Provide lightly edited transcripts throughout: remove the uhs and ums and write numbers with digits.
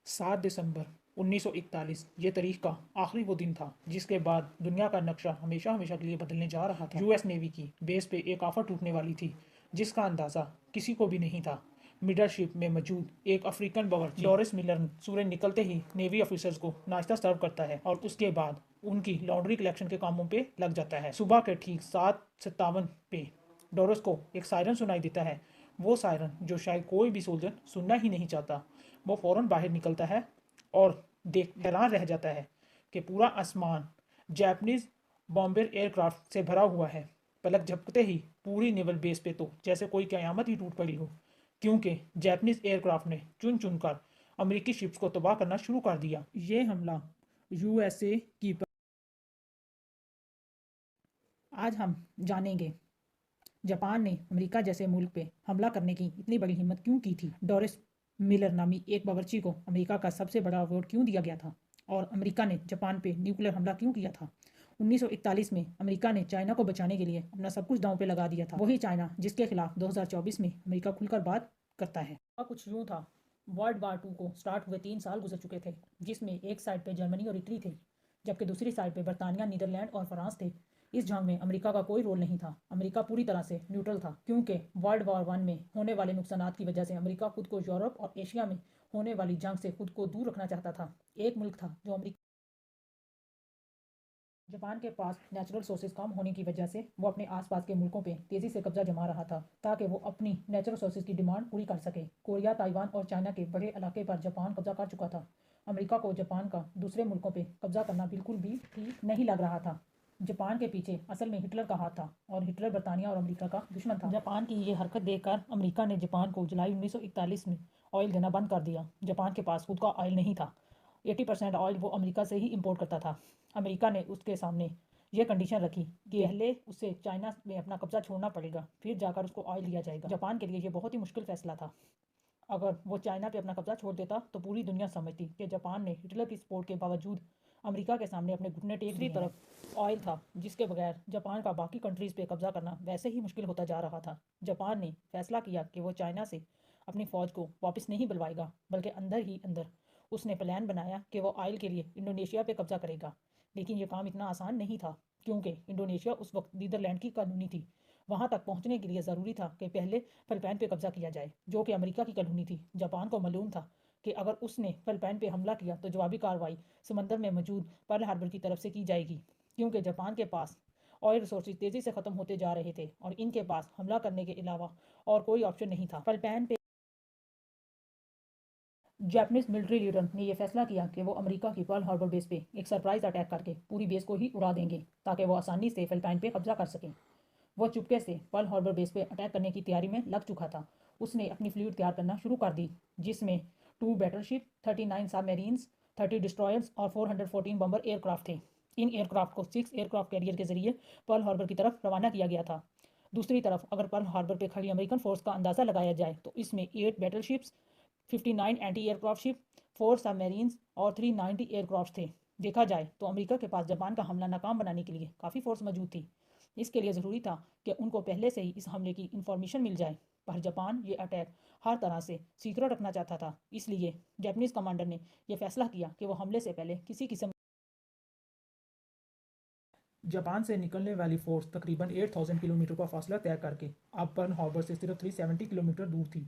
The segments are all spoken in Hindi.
7 दिसंबर 1941 ये तारीख का आखिरी वो दिन था जिसके बाद दुनिया का नक्शा हमेशा हमेशा के लिए बदलने जा रहा था। यूएस नेवी की बेस पे एक आफत टूटने वाली थी जिसका अंदाज़ा किसी को भी नहीं था। मिडलशिप में मौजूद एक अफ्रीकन बावर्ची डोरिस मिलर सूरज निकलते ही नेवी ऑफिसर्स को नाश्ता सर्व करता है और उसके बाद उनकी लॉन्ड्री कलेक्शन के कामों पे लग जाता है। सुबह के ठीक 7:57 पे डोरिस को एक सायरन सुनाई देता है। वो सायरन जो शायद कोई भी सोल्जर सुनना ही नहीं चाहता। वो फौरन बाहर निकलता है और देख हैरान रह जाता है कि पूरा आसमान जैपनीज बॉम्बर एयरक्राफ्ट से भरा हुआ है। पलक झपकते ही पूरी नेवल बेस पे तो जैसे कोई कयामत ही टूट पड़ी हो, क्योंकि जैपनीज एयरक्राफ्ट ने चुन चुनकर अमेरिकी शिप्स को तबाह करना शुरू कर दिया। ये हमला यूएसए की आज हम जानेंगे जापान ने अमेरिका जैसे मुल्क पे हमला करने की इतनी बड़ी हिम्मत क्यों की थी। डोरिस मिलर नामी एक बावर्ची को अमेरिका का सबसे बड़ा अवार्ड क्यों दिया गया था और अमेरिका ने जापान पे न्यूक्लियर हमला क्यों किया था। 1941 में अमेरिका ने चाइना को बचाने के लिए अपना सब कुछ दांव पे लगा दिया था। वही चाइना जिसके खिलाफ 2024 में अमेरिका खुलकर बात करता है। कुछ यूँ था, वर्ल्ड वार 2 को स्टार्ट हुए 3 साल गुजर चुके थे, जिसमें एक साइड पे जर्मनी और इटली थे जबकि दूसरी साइड पे बरतानिया, नीदरलैंड और फ्रांस थे। इस जंग में अमेरिका का कोई रोल नहीं था। अमेरिका पूरी तरह से न्यूट्रल था, क्योंकि वर्ल्ड वार 1 में होने वाले नुकसानात की वजह से अमेरिका खुद को यूरोप और एशिया में होने वाली जंग से खुद को दूर रखना चाहता था। एक मुल्क था जो अमेरिका जापान के पास नेचुरल सोर्सेज कम होने की वजह से वो अपने आसपास के मुल्कों पे तेजी से कब्जा जमा रहा था ताकि वो अपनी नेचुरल सोर्सेज की डिमांड पूरी कर सके। कोरिया, ताइवान और चाइना के बड़े इलाके पर जापान कब्जा कर चुका था। अमेरिका को जापान का दूसरे मुल्कों पे कब्जा करना बिल्कुल भी ठीक नहीं लग रहा था। जापान के पीछे असल में हिटलर का हाथ था और हिटलर बरतानिया और अमेरिका का दुश्मन था। जापान की ये हरकत देखकर अमेरिका ने जापान को जुलाई 1941 में ऑयल देना बंद कर दिया। जापान के पास खुद का ऑयल नहीं था। 80% ऑयल वो अमेरिका से ही इंपोर्ट करता था। अमेरिका ने उसके सामने ये कंडीशन रखी कि पहले उसे चाइना में अपना कब्जा छोड़ना पड़ेगा, फिर जाकर उसको ऑयल दिया जाएगा। जापान के लिए ये बहुत ही मुश्किल फैसला था। अगर वो चाइना पे अपना कब्जा छोड़ देता तो पूरी दुनिया समझती कि जापान ने हिटलर की सपोर्ट के बावजूद अमेरिका के सामने अपने घुटने टेक दिए। दूसरी तरफ ऑयल था जिसके बगैर जापान का बाकी कंट्रीज़ पे कब्जा करना वैसे ही मुश्किल होता जा रहा था। जापान ने फैसला किया कि वो चाइना से अपनी फ़ौज को वापस नहीं बुलवाएगा, बल्कि अंदर ही अंदर उसने प्लान बनाया कि वो ऑयल के लिए इंडोनेशिया पे कब्जा करेगा। लेकिन ये काम इतना आसान नहीं था, क्योंकि इंडोनेशिया उस वक्त नीदरलैंड की कॉलोनी थी। वहाँ तक पहुँचने के लिए ज़रूरी था कि पहले फ़िलिपाइन पे कब्जा किया जाए, जो कि अमेरिका की कॉलोनी थी। जापान को मालूम था कि अगर उसने फ़िलिपाइन पे हमला किया तो जवाबी कार्रवाई समंदर में मौजूद पर्ल हार्बर की तरफ से की जाएगी, क्योंकि जापान के पास ऑयल रिसोर्सेज तेज़ी से ख़त्म होते जा रहे थे और इनके पास हमला करने के अलावा और कोई ऑप्शन नहीं था। फ़िलिपाइन पे जापानीज मिलिट्री लीडर ने यह फैसला किया कि वो अमेरिका की पर्ल हार्बर बेस पे एक सरप्राइज अटैक करके पूरी बेस को ही उड़ा देंगे ताकि वो आसानी से फ़िलिपाइन पे कब्जा कर सकें। वो चुपके से पर्ल हार्बर बेस पे अटैक करने की तैयारी में लग चुका था। उसने अपनी फ्लीट तैयार करना शुरू कर दी, जिसमें 2 बैटलशिप, 39 सबमरीन्स, 30 डिस्ट्रॉयर्स और 414 बम्बर एयरक्राफ्ट थे। इन एयरक्राफ्ट को 6 एयरक्राफ्ट कैरियर के जरिए पर्ल हार्बर की तरफ रवाना किया गया था। दूसरी तरफ अगर पर्ल हार्बर पे खड़ी अमेरिकन फोर्स का अंदाज़ा लगाया जाए तो इसमें 8 बैटलशिप्स, 59 एंटी एयरक्राफ्ट शिप, 4 सबमरीन्स और 390 एयरक्राफ्ट थे। देखा जाए तो अमेरिका के पास जापान का हमला नाकाम बनाने के लिए काफ़ी फोर्स मौजूद थी। इसके लिए ज़रूरी था कि उनको पहले से ही इस हमले की इन्फॉर्मेशन मिल जाए, पर जापान ये अटैक हर तरह से सीक्रेट रखना चाहता था। इसलिए जापानीज़ कमांडर ने यह फैसला किया कि वो हमले से पहले किसी किस्म जापान से निकलने वाली फोर्स तकरीबन 8000 किलोमीटर का फासला तय करके अब पर्ल हार्बर से सिर्फ 370 किलोमीटर दूर थी।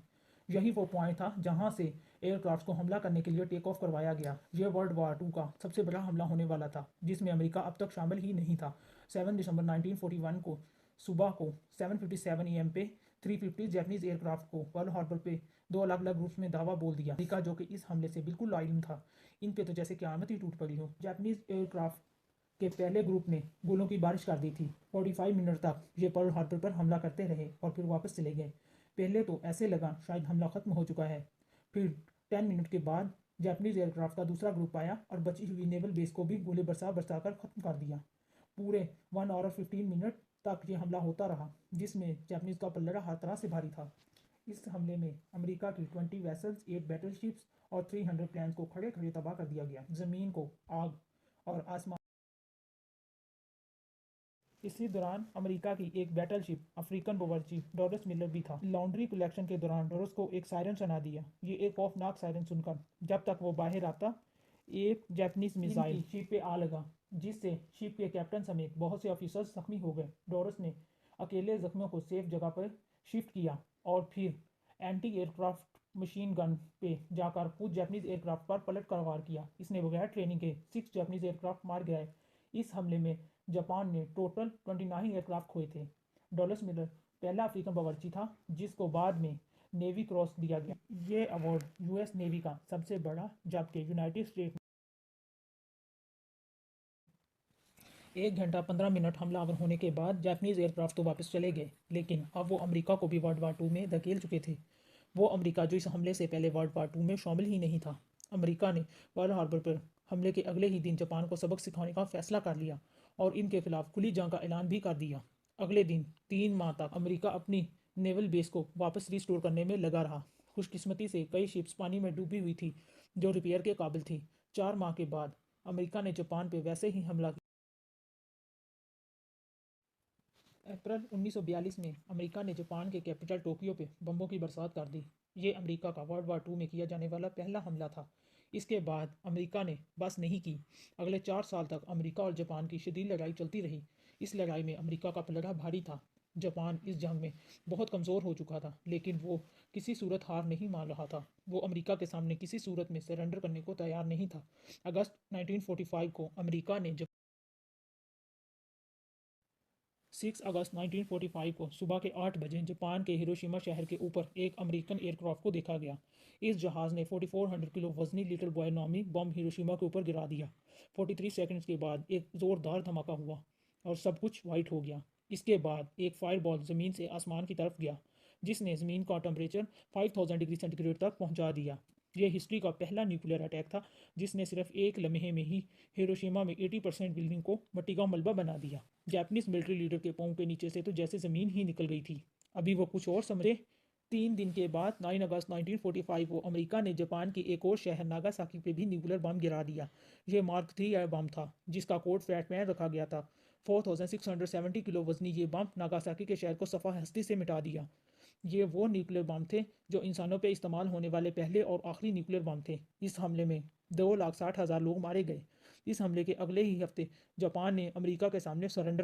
यही वो पॉइंट था जहां से एयरक्राफ्ट को हमला करने के लिए टेक ऑफ करवाया गया। यह वर्ल्ड वार 2 का सबसे बड़ा हमला होने वाला था, जिसमें अमेरिका अब तक शामिल ही नहीं था। 7 दिसंबर 1941 को सुबह को 7:57 AM पे 350 जैपनीज एयरक्राफ्ट को पर्ल हार्बर पे दो अलग अलग ग्रुप्स में धावा बोल दिया। अमेरिका जो कि इस हमले से बिल्कुल लाइम था, इन पे तो जैसे क़यामत ही टूट पड़ी हो। जैपनीज एयरक्राफ्ट के पहले ग्रुप ने गोलों की बारिश कर दी थी। 45 मिनट तक ये पर्ल हार्बर पर हमला करते रहे और फिर वापस चले गए। पहले तो ऐसे लगा शायद हमला खत्म हो चुका है, फिर 10 मिनट के बाद जापानीज एयरक्राफ्ट का दूसरा ग्रुप आया और बची हुई नेवल बेस को भी गोले बरसा बरसा कर ख़त्म कर दिया। पूरे 1 आवर 15 मिनट तक ये हमला होता रहा, जिसमें जापानीज का पल्ला हर तरह से भारी था। इस हमले में अमेरिका की 20 वेसल्स, 8 बैटलशिप्स और 300 प्लान्स को खड़े खड़े तबाह कर दिया गया। ज़मीन को आग और आसमान इसी दौरान अमेरिका की एक बैटलशिप अफ्रीकन बावर्ची डॉरस मिलर भी था। लॉन्ड्री कलेक्शन के दौरान डॉरस को एक सायरन सुना दिया। ये एक खौफनाक सायरन सुनकर जब तक वो बाहर आता, एक जापानीज मिसाइल शिप पे आ लगा, जिससे शिप के कैप्टन समेत बहुत से ऑफिसर्स जख्मी हो गए। डॉरस ने अकेले जख्मियों को सेफ जगह पर शिफ्ट किया और फिर एंटी एयरक्राफ्ट मशीन गन पे जाकर कुछ जापानीज एयरक्राफ्ट पर पलट कर वार किया। इसने बगैर ट्रेनिंग के 6 जापानीज एयरक्राफ्ट मार गए। इस हमले में जापान ने टोटल 29 एयरक्राफ्ट खोए थे। डॉलस मिलर पहला अफ्रीकन बावर्ची था जिसको बाद में नेवी क्रॉस दिया गया। ये अवार्ड यूएस नेवी का सबसे बड़ा, जबकि यूनाइटेड स्टेट 1 घंटा 15 मिनट हमलावर होने के बाद जापानीज एयरक्राफ्ट तो वापस चले गए, लेकिन अब वो अमेरिका को भी वर्ल्ड वार टू में धकेल चुके थे। वो अमेरिका जो इस हमले से पहले वर्ल्ड वार टू में शामिल ही नहीं था। अमेरिका ने पर्ल हार्बर पर हमले के अगले ही दिन जापान को सबक सिखाने का फैसला कर लिया और इनके खिलाफ खुली जंग का ऐलान भी कर दिया। अगले दिन 3 माह तक अमेरिका अपनी नेवल बेस को वापस रिस्टोर करने में लगा रहा। खुशकिस्मती से कई शिप्स पानी में डूबी हुई थी जो रिपेयर के काबिल थी। 4 माह के बाद अमेरिका ने जापान पे वैसे ही हमला किया। अप्रैल 1942 में अमेरिका ने जापान के कैपिटल टोक्यो पे बम्बों की बरसात कर दी। ये अमेरिका का वर्ल्ड वार टू में किया जाने वाला पहला हमला था। इसके बाद अमेरिका ने बस नहीं की। अगले 4 साल तक अमेरिका और जापान की शदीद लड़ाई चलती रही। इस लड़ाई में अमेरिका का पलड़ा भारी था। जापान इस जंग में बहुत कमज़ोर हो चुका था, लेकिन वो किसी सूरत हार नहीं मान रहा था। वो अमेरिका के सामने किसी सूरत में सरेंडर करने को तैयार नहीं था। अगस्त 1945 को अमेरिका ने 6 अगस्त 1945 को सुबह के 8 बजे जापान के हिरोशिमा शहर के ऊपर एक अमेरिकन एयरक्राफ्ट को देखा गया। इस जहाज़ ने 4400 किलो वजनी लिटिल बॉय नामी बम हिरोशिमा के ऊपर गिरा दिया। 43 सेकंड्स के बाद एक ज़ोरदार धमाका हुआ और सब कुछ वाइट हो गया। इसके बाद एक फायर बॉल ज़मीन से आसमान की तरफ गया, जिसने ज़मीन का टेम्परेचर 5000 डिग्री सेंटीग्रेड तक पहुंचा दिया। यह हिस्ट्री का पहला न्यूक्लियर अटैक था जिसने सिर्फ एक लम्हे में ही हिरोशिमा में 80% बिल्डिंग को मिट्टी का मलबा बना दिया। जापानीज मिलिट्री लीडर के पाँव के नीचे से तो जैसे ज़मीन ही निकल गई थी। अभी वो कुछ और समझे। 3 दिन के बाद 9 अगस्त 1945 को अमेरिका ने जापान के एक और शहर नागासाकी पे भी न्यूक्लियर बम गिरा दिया। यह मार्क 3 बम था जिसका कोड फ्लैटमैन रखा गया था। 4670 किलो वजनी ये बम नागासाकी के शहर को सफ़ा हस्ती से मिटा दिया। ये वो न्यूक्लियर बम थे जो इंसानों पे इस्तेमाल होने वाले पहले और आखिरी न्यूक्लियर बम थे। इस हमले में 2,60,000 लोग मारे गए। इस हमले के अगले ही हफ्ते जापान ने अमेरिका के सामने सरेंडर